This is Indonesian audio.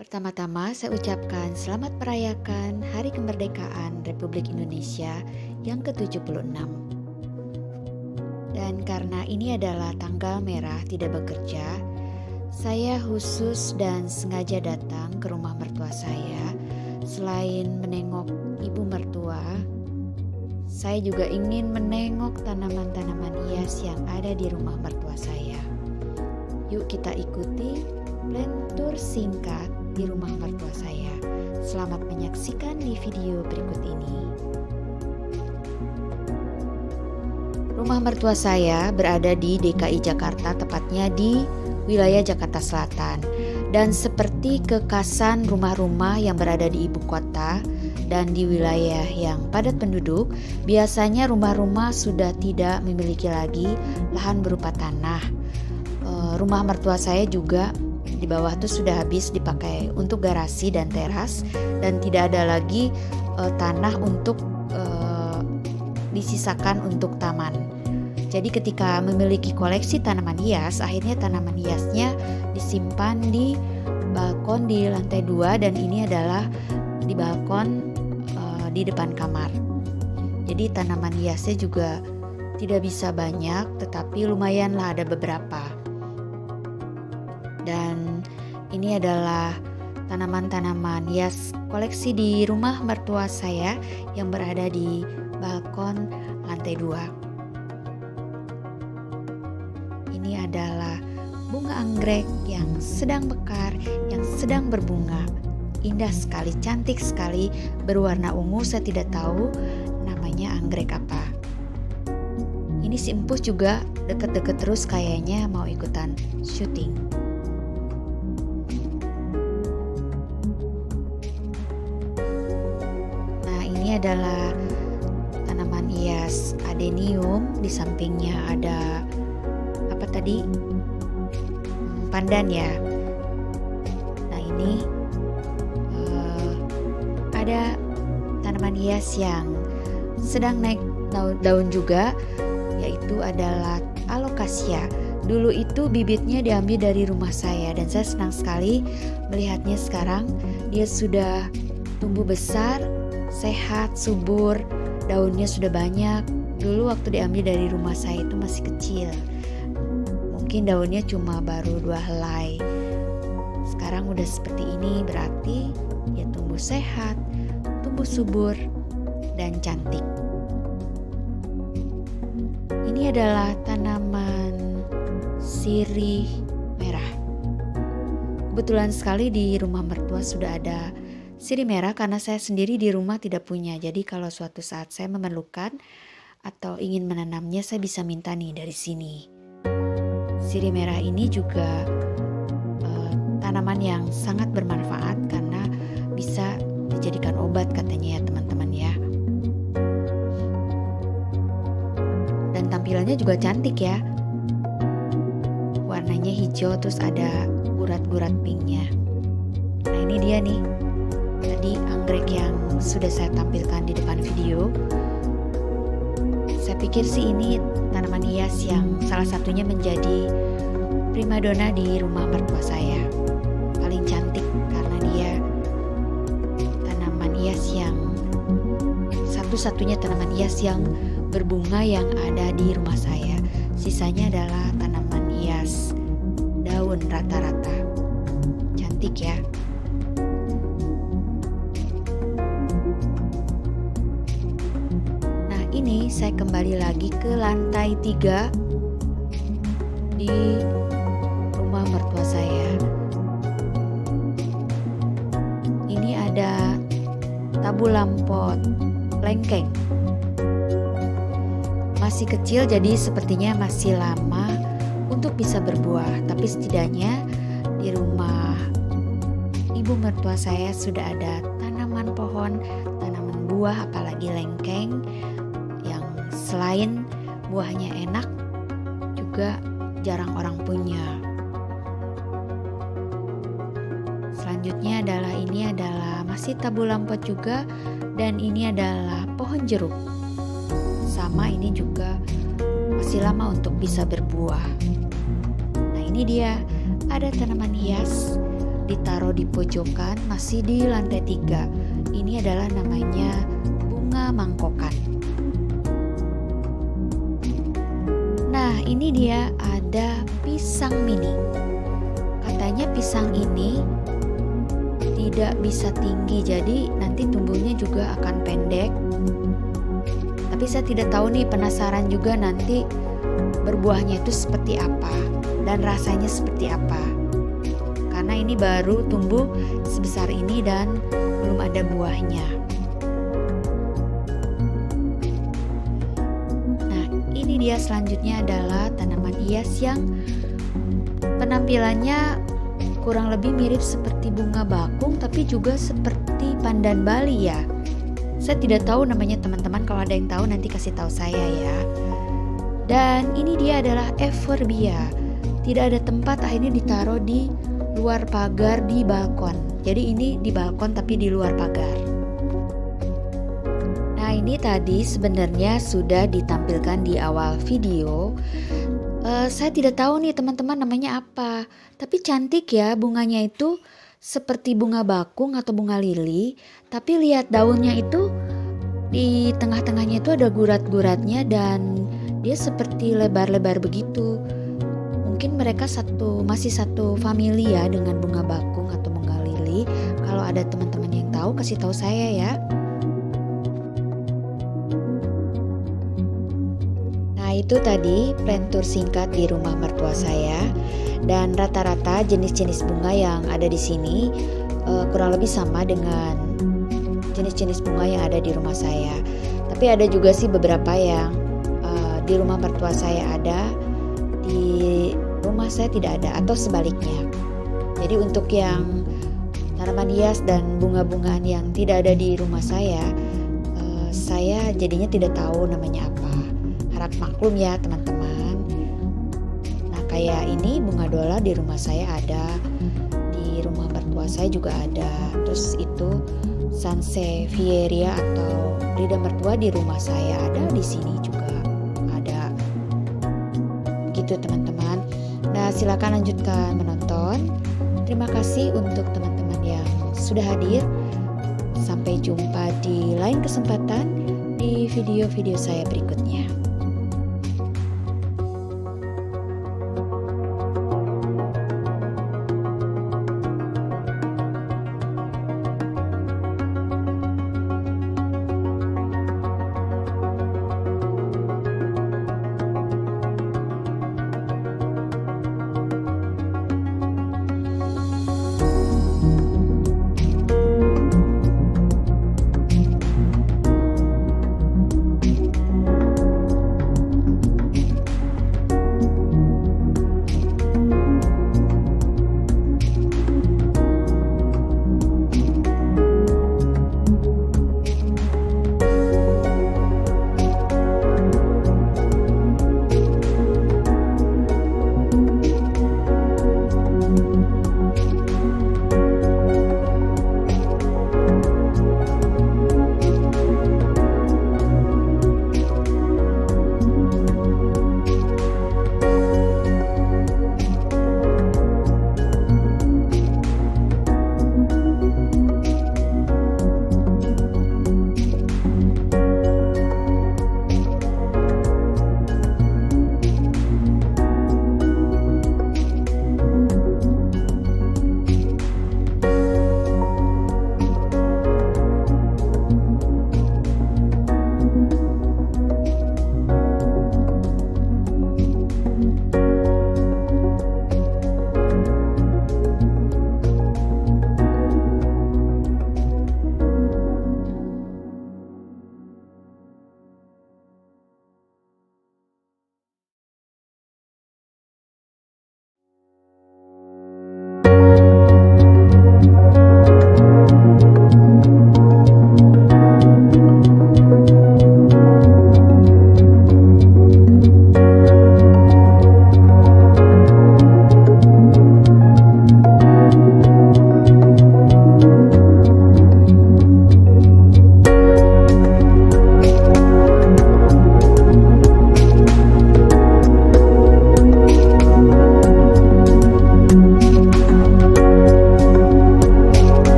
Pertama-tama saya ucapkan selamat merayakan Hari Kemerdekaan Republik Indonesia yang ke-76. Dan karena ini adalah tanggal merah tidak bekerja, saya khusus dan sengaja datang ke rumah mertua saya. Selain menengok ibu mertua, saya juga ingin menengok tanaman-tanaman hias yang ada di rumah mertua saya. Yuk kita ikuti tour singkat di rumah mertua saya. Selamat menyaksikan di video berikut ini. Rumah mertua saya berada di DKI Jakarta, tepatnya di wilayah Jakarta Selatan. Dan seperti kekhasan rumah-rumah yang berada di ibu kota dan di wilayah yang padat penduduk, biasanya rumah-rumah sudah tidak memiliki lagi lahan berupa tanah. Rumah mertua saya juga di bawah tuh sudah habis dipakai untuk garasi dan teras, dan tidak ada lagi tanah untuk disisakan untuk taman. Jadi ketika memiliki koleksi tanaman hias, akhirnya tanaman hiasnya disimpan di balkon di lantai 2, dan ini adalah di balkon di depan kamar. Jadi tanaman hiasnya juga tidak bisa banyak, tetapi lumayanlah ada beberapa. Dan ini adalah tanaman-tanaman hias koleksi di rumah mertua saya yang berada di balkon lantai 2. Ini adalah bunga anggrek yang sedang mekar, yang sedang berbunga. Indah sekali, cantik sekali, berwarna ungu. Saya tidak tahu namanya anggrek apa. Ini si empus juga deket-deket terus, kayaknya mau ikutan syuting. Ini adalah tanaman hias adenium, di sampingnya ada apa tadi? Pandan ya. Nah ini ada tanaman hias yang sedang naik daun juga, yaitu adalah alocasia. Dulu itu bibitnya diambil dari rumah saya, dan saya senang sekali melihatnya sekarang. Dia sudah tumbuh besar, sehat, subur, daunnya sudah banyak. Dulu waktu diambil dari rumah saya itu masih kecil, mungkin daunnya cuma baru 2 helai. Sekarang udah seperti ini, berarti ya tumbuh sehat, tumbuh subur, dan cantik. Ini adalah tanaman sirih merah. Kebetulan sekali di rumah mertua sudah ada sirih merah, karena saya sendiri di rumah tidak punya. Jadi kalau suatu saat saya memerlukan atau ingin menanamnya, saya bisa minta nih dari sini. Sirih merah ini juga tanaman yang sangat bermanfaat karena bisa dijadikan obat katanya ya teman-teman ya. Dan tampilannya juga cantik ya. Warnanya hijau, terus ada urat-urat pinknya. Nah ini dia nih. Tadi anggrek yang sudah saya tampilkan di depan video. Saya pikir sih ini tanaman hias yang salah satunya menjadi primadona di rumah mertua saya. Paling cantik karena dia tanaman hias yang satu-satunya tanaman hias yang berbunga yang ada di rumah saya. Sisanya adalah tanaman hias daun rata-rata. Cantik ya. Ini saya kembali lagi ke lantai 3 di rumah mertua saya. Ini ada tabu lampot lengkeng. Masih kecil, jadi sepertinya masih lama untuk bisa berbuah. Tapi setidaknya di rumah ibu mertua saya sudah ada tanaman pohon, tanaman buah, apalagi lengkeng. Selain buahnya enak, juga jarang orang punya. Selanjutnya ini adalah masih tabu lampot juga, dan ini adalah pohon jeruk. Sama, ini juga masih lama untuk bisa berbuah. Nah ini dia, ada tanaman hias ditaruh di pojokan, masih di lantai 3. Ini adalah namanya bunga mangkokan. Nah, ini dia ada pisang mini. Katanya pisang ini tidak bisa tinggi, jadi nanti tumbuhnya juga akan pendek. Tapi saya tidak tahu nih, penasaran juga nanti berbuahnya itu seperti apa dan rasanya seperti apa. Karena ini baru tumbuh sebesar ini dan belum ada buahnya. Nah, ini dia selanjutnya adalah tanaman hias yang penampilannya kurang lebih mirip seperti bunga bakung, tapi juga seperti pandan Bali ya. Saya tidak tahu namanya teman-teman, kalau ada yang tahu nanti kasih tahu saya ya. Dan ini dia adalah Euphorbia. Tidak ada tempat, akhirnya ditaruh di luar pagar di balkon. Jadi ini di balkon tapi di luar pagar. Nah, ini tadi sebenarnya sudah ditampilkan di awal video. Saya tidak tahu nih teman-teman namanya apa. Tapi cantik ya, bunganya itu seperti bunga bakung atau bunga lili, tapi lihat daunnya itu di tengah-tengahnya itu ada gurat-guratnya dan dia seperti lebar-lebar begitu. Mungkin mereka masih satu famili ya dengan bunga bakung atau bunga lili. Kalau ada teman-teman yang tahu kasih tahu saya ya. Nah, itu tadi plan tour singkat di rumah mertua saya. Dan rata-rata jenis-jenis bunga yang ada di sini kurang lebih sama dengan jenis-jenis bunga yang ada di rumah saya. Tapi ada juga sih beberapa yang di rumah mertua saya ada, di rumah saya tidak ada, atau sebaliknya. Jadi untuk yang tanaman hias dan bunga-bungaan yang tidak ada di rumah saya jadinya tidak tahu namanya apa. Harap maklum ya teman-teman. Kayak ini bunga dola di rumah saya ada, di rumah mertua saya juga ada. Terus itu Sansevieria atau lidah mertua di rumah saya ada, di sini juga ada. Begitu teman-teman. Nah, silakan lanjutkan menonton. Terima kasih untuk teman-teman yang sudah hadir. Sampai jumpa di lain kesempatan di video-video saya berikutnya.